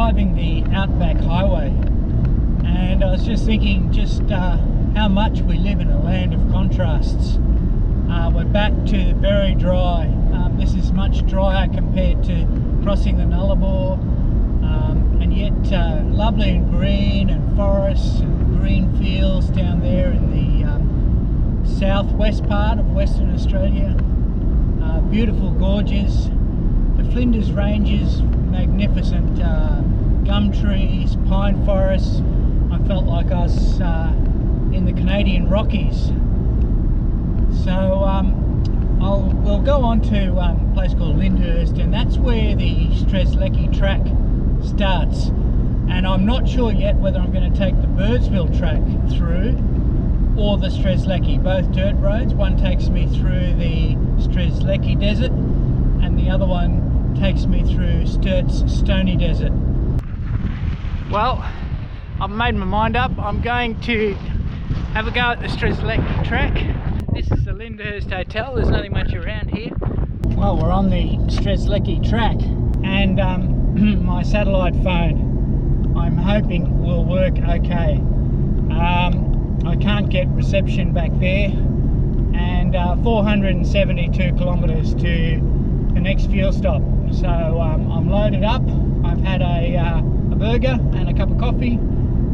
driving the Outback Highway, and I was just thinking just how much we live in a land of contrasts. We're back to very dry. This is much drier compared to crossing the Nullarbor, and yet lovely and green, and forests and green fields down there in the southwest part of Western Australia. Beautiful gorges, the Flinders Ranges, magnificent gum trees, pine forests. I felt like I was in the Canadian Rockies. So we'll go on to a place called Lyndhurst, and that's where the STRZELECKI track starts. And I'm not sure yet whether I'm going to take the Birdsville track through or the STRZELECKI, both dirt roads. One takes me through the STRZELECKI desert and the other one takes me through Sturt's stony desert. Well, I've made my mind up. I'm going to have a go at the STRZELECKI track. This is the Lyndhurst Hotel. There's nothing much around here. Well, we're on the STRZELECKI track, and my satellite phone, I'm hoping, will work okay. I can't get reception back there, and 472 kilometres to the next fuel stop. So I'm loaded up. I've had a burger and a cup of coffee,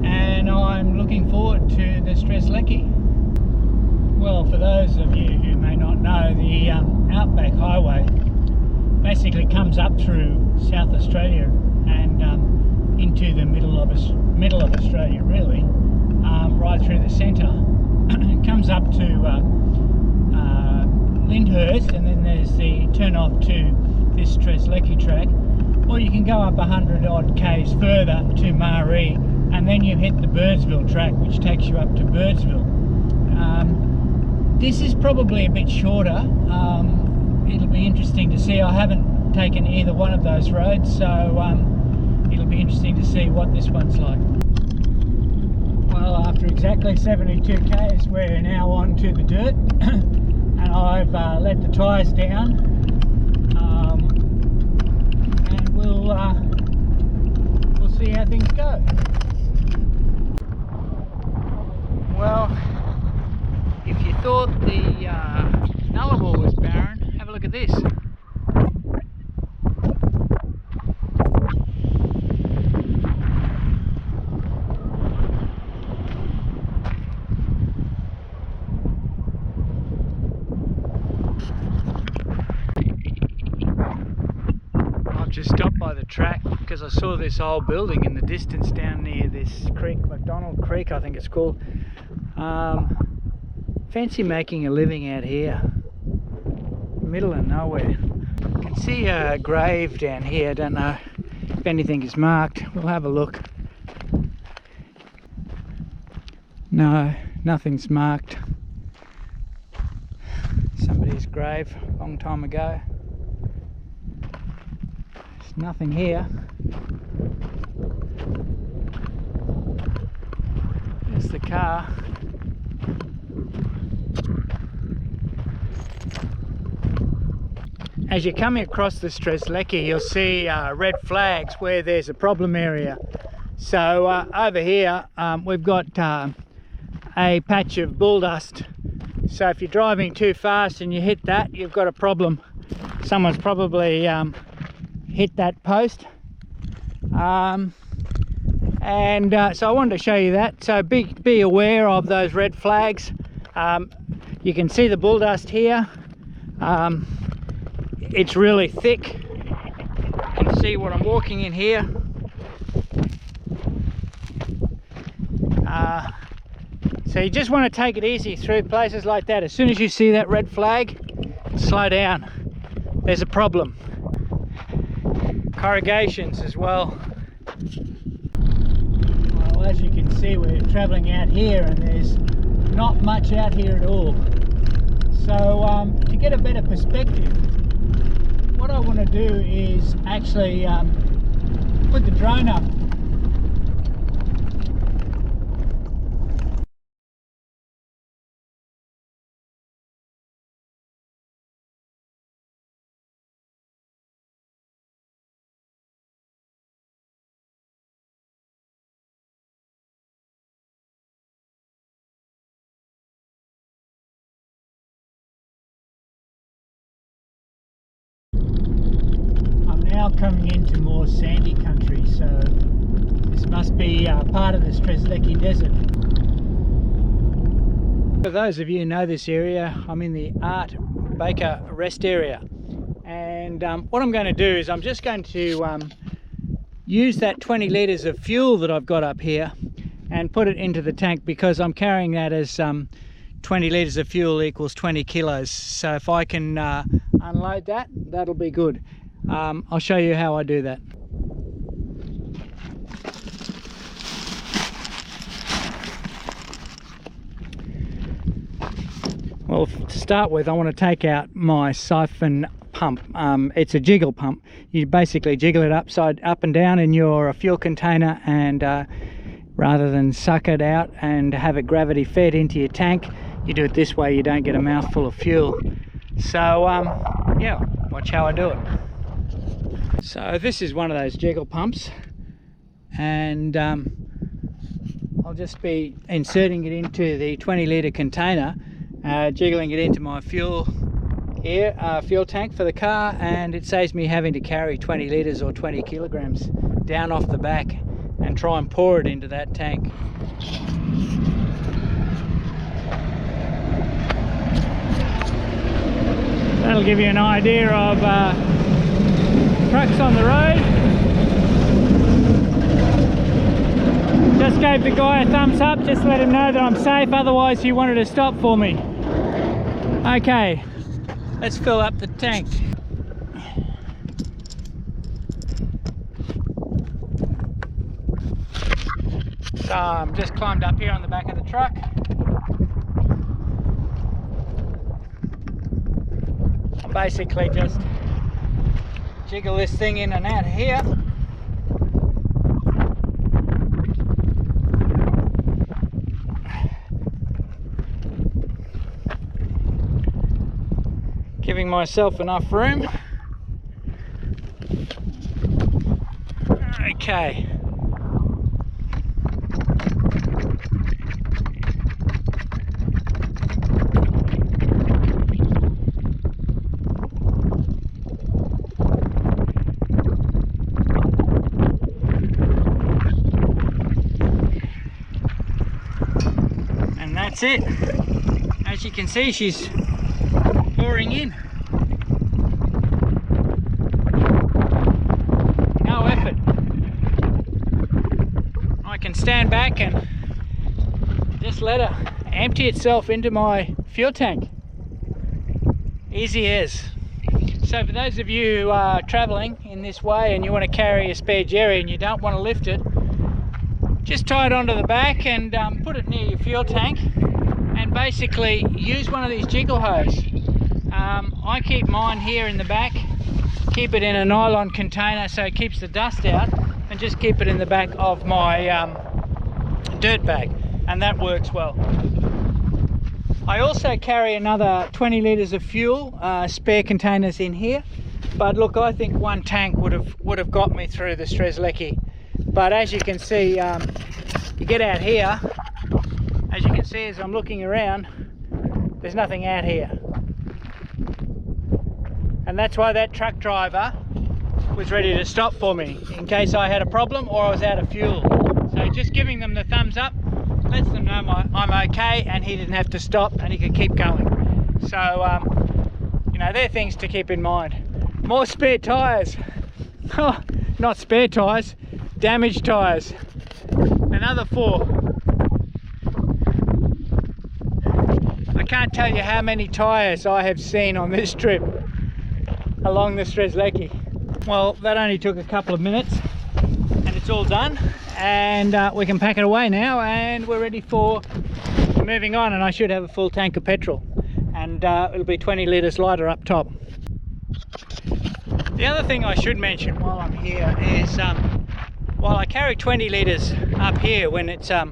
and I'm looking forward to the STRZELECKI. Well, for those of you who may not know, the Outback Highway basically comes up through South Australia and into the middle of Australia, really, right through the centre. It comes up to Lyndhurst, and then there's the turn off to this STRZELECKI track, or you can go up 100 odd k's further to Maree, and then you hit the Birdsville track, which takes you up to Birdsville. This is probably a bit shorter. It'll be interesting to see. I haven't taken either one of those roads, so it'll be interesting to see what this one's like. Well, after exactly 72 k's, we're now on to the dirt, and I've let the tyres down, and we'll see how things go. Well, if you thought the Nullarbor was barren, have a look at this. I've just stopped by the track because I saw this old building in the distance down near this creek, McDonald Creek I think it's called. Fancy making a living out here, middle of nowhere. You can see a grave down here. I don't know if anything is marked. We'll have a look. No, nothing's marked. Somebody's grave a long time ago. There's nothing here. There's the car. As you're coming across the STRZELECKI, you'll see red flags where there's a problem area. So over here we've got a patch of bull dust. So if you're driving too fast and you hit that, you've got a problem. Someone's probably hit that post. So I wanted to show you that. So be aware of those red flags. You can see the bull dust here. It's really thick. You can see what I'm walking in here. So you just want to take it easy through places like that. As soon as you see that red flag, slow down. There's a problem. Corrugations as well. Well, as you can see, we're travelling out here and there's not much out here at all. So to get a better perspective, what I want to do is actually put the drone up now coming into more sandy country, so this must be part of the STRZELECKI desert. For those of you who know this area, I'm in the Art Baker rest area, and what I'm going to do is I'm just going to use that 20 litres of fuel that I've got up here and put it into the tank, because I'm carrying that as 20 litres of fuel equals 20 kilos. So if I can unload that, that'll be good. I'll show you how I do that. Well, to start with, I want to take out my siphon pump. It's a jiggle pump. You basically jiggle it up and down in your fuel container, and rather than suck it out and have it gravity fed into your tank, you do it this way. You don't get a mouthful of fuel. So yeah, watch how I do it. So this is one of those jiggle pumps, and I'll just be inserting it into the 20 litre container, jiggling it into my fuel tank for the car, and it saves me having to carry 20 litres or 20 kilograms down off the back and try and pour it into that tank. That'll give you an idea of trucks on the road. Just gave the guy a thumbs up, just let him know that I'm safe, otherwise he wanted to stop for me. Okay, let's fill up the tank. So I'm just climbed up here on the back of the truck. I'll basically just jiggle this thing in and out here. Giving myself enough room. Okay. And that's it. As you can see, she's pouring in. No effort. I can stand back and just let her empty itself into my fuel tank. Easy as. So for those of you who are travelling in this way and you want to carry a spare jerry and you don't want to lift it, just tie it onto the back and put it near your fuel tank, and basically use one of these jiggle hose. I keep mine here in the back, keep it in a nylon container so it keeps the dust out, and just keep it in the back of my dirt bag, and that works well. I also carry another 20 litres of fuel, spare containers in here, but look, I think one tank would have got me through the STRZELECKI. But as you can see, you get out here, as you can see as I'm looking around, there's nothing out here. And that's why that truck driver was ready to stop for me, in case I had a problem or I was out of fuel. So just giving them the thumbs up lets them know I'm okay, and he didn't have to stop and he could keep going. So, you know, they're things to keep in mind. More spare tyres. Oh, not spare tyres, damaged tyres. Another 4. I can't tell you how many tyres I have seen on this trip along the STRZELECKI. Well, that only took a couple of minutes and it's all done, and we can pack it away now, and we're ready for moving on, and I should have a full tank of petrol, and it'll be 20 litres lighter up top. The other thing I should mention while I'm here is while I carry 20 litres up here when it's a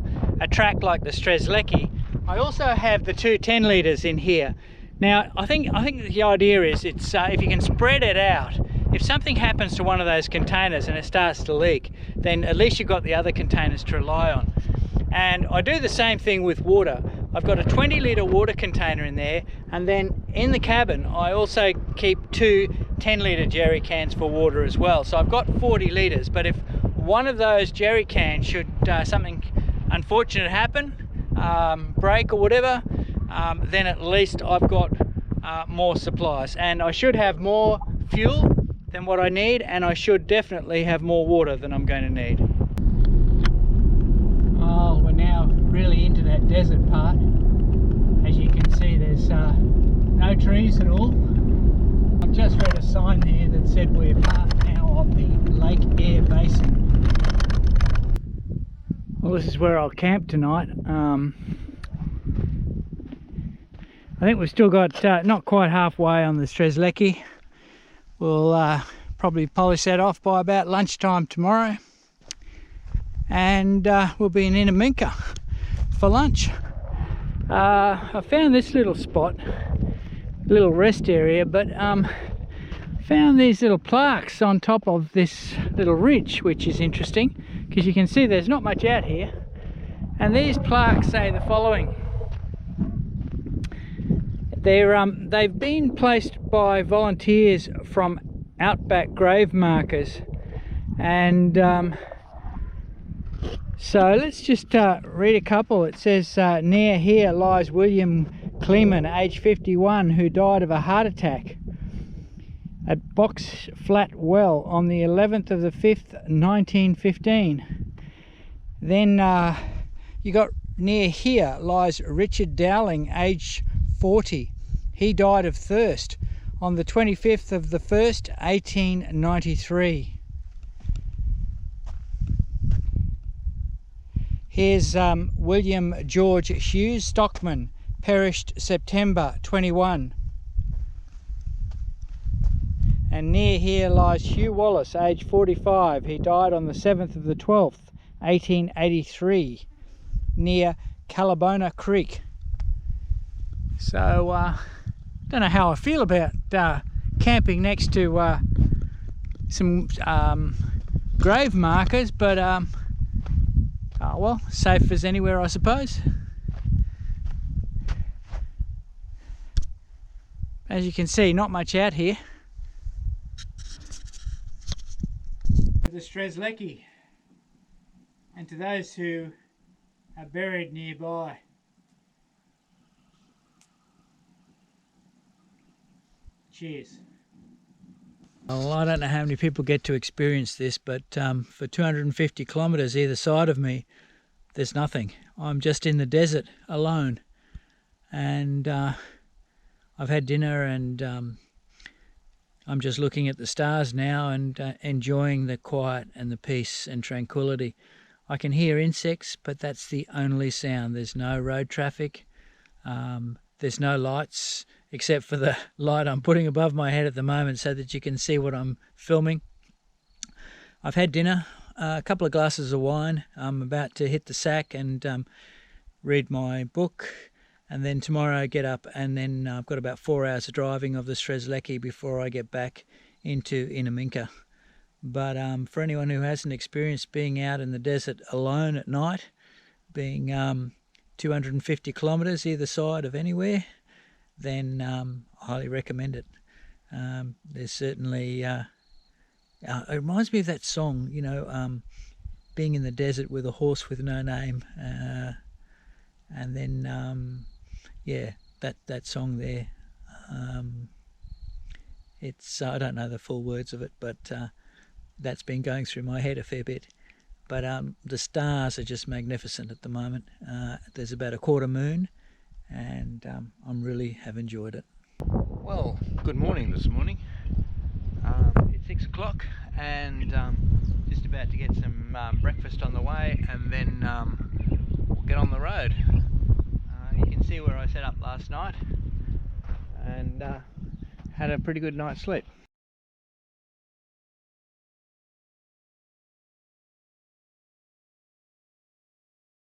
track like the STRZELECKI, I also have the two 10 litres in here. Now I think the idea is it's if you can spread it out, if something happens to one of those containers and it starts to leak, then at least you've got the other containers to rely on. And I do the same thing with water. I've got a 20 litre water container in there, and then in the cabin I also keep 2 10 litre jerry cans for water as well. So I've got 40 litres, but if one of those jerry cans should something unfortunate happen, break or whatever, then at least I've got more supplies, and I should have more fuel than what I need, and I should definitely have more water than I'm going to need. Oh, we're now really into that desert part. As you can see, there's no trees at all. I've just read a sign here that said we're part now of the Lake Eyre Basin. Well, this is where I'll camp tonight. I think we've still got not quite halfway on the STRZELECKI. We'll probably polish that off by about lunchtime tomorrow, and we'll be in Inaminka for lunch. I found this little spot, little rest area, but found these little plaques on top of this little ridge, which is interesting because you can see there's not much out here, and these plaques say the following. They've been placed by volunteers from outback grave markers, and so let's just read a couple. It says, near here lies William Kleeman, age 51, who died of a heart attack at Box Flat Well on the 11th of the 5th, 1915. Then you got near here lies Richard Dowling, age 40. He died of thirst on the 25th of the 1st, 1893. Here's William George Hughes Stockman, perished September 21. And near here lies Hugh Wallace, age 45. He died on the 7th of the 12th, 1883, near Callabona Creek. So, don't know how I feel about camping next to some grave markers, but well, safe as anywhere, I suppose. As you can see, not much out here. The STRZELECKI, and to those who are buried nearby. Cheers. Well, I don't know how many people get to experience this, but for 250 kilometres either side of me, there's nothing. I'm just in the desert alone, and I've had dinner, and I'm just looking at the stars now and enjoying the quiet and the peace and tranquility. I can hear insects, but that's the only sound. There's no road traffic. There's no lights, except for the light I'm putting above my head at the moment so that you can see what I'm filming. I've had dinner, a couple of glasses of wine. I'm about to hit the sack and read my book, and then tomorrow get up, and then I've got about 4 hours of driving of the STRZELECKI before I get back into Inaminka. But for anyone who hasn't experienced being out in the desert alone at night, being 250 kilometres either side of anywhere, then I highly recommend it. There's certainly, it reminds me of that song, you know, being in the desert with a horse with no name, and then, yeah, that song there. It's, I don't know the full words of it, but that's been going through my head a fair bit. But the stars are just magnificent at the moment. There's about a quarter moon, and I really have enjoyed it. Well, good morning this morning. It's 6 o'clock, and just about to get some breakfast on the way, and then we'll get on the road. You can see where I set up last night, and had a pretty good night's sleep.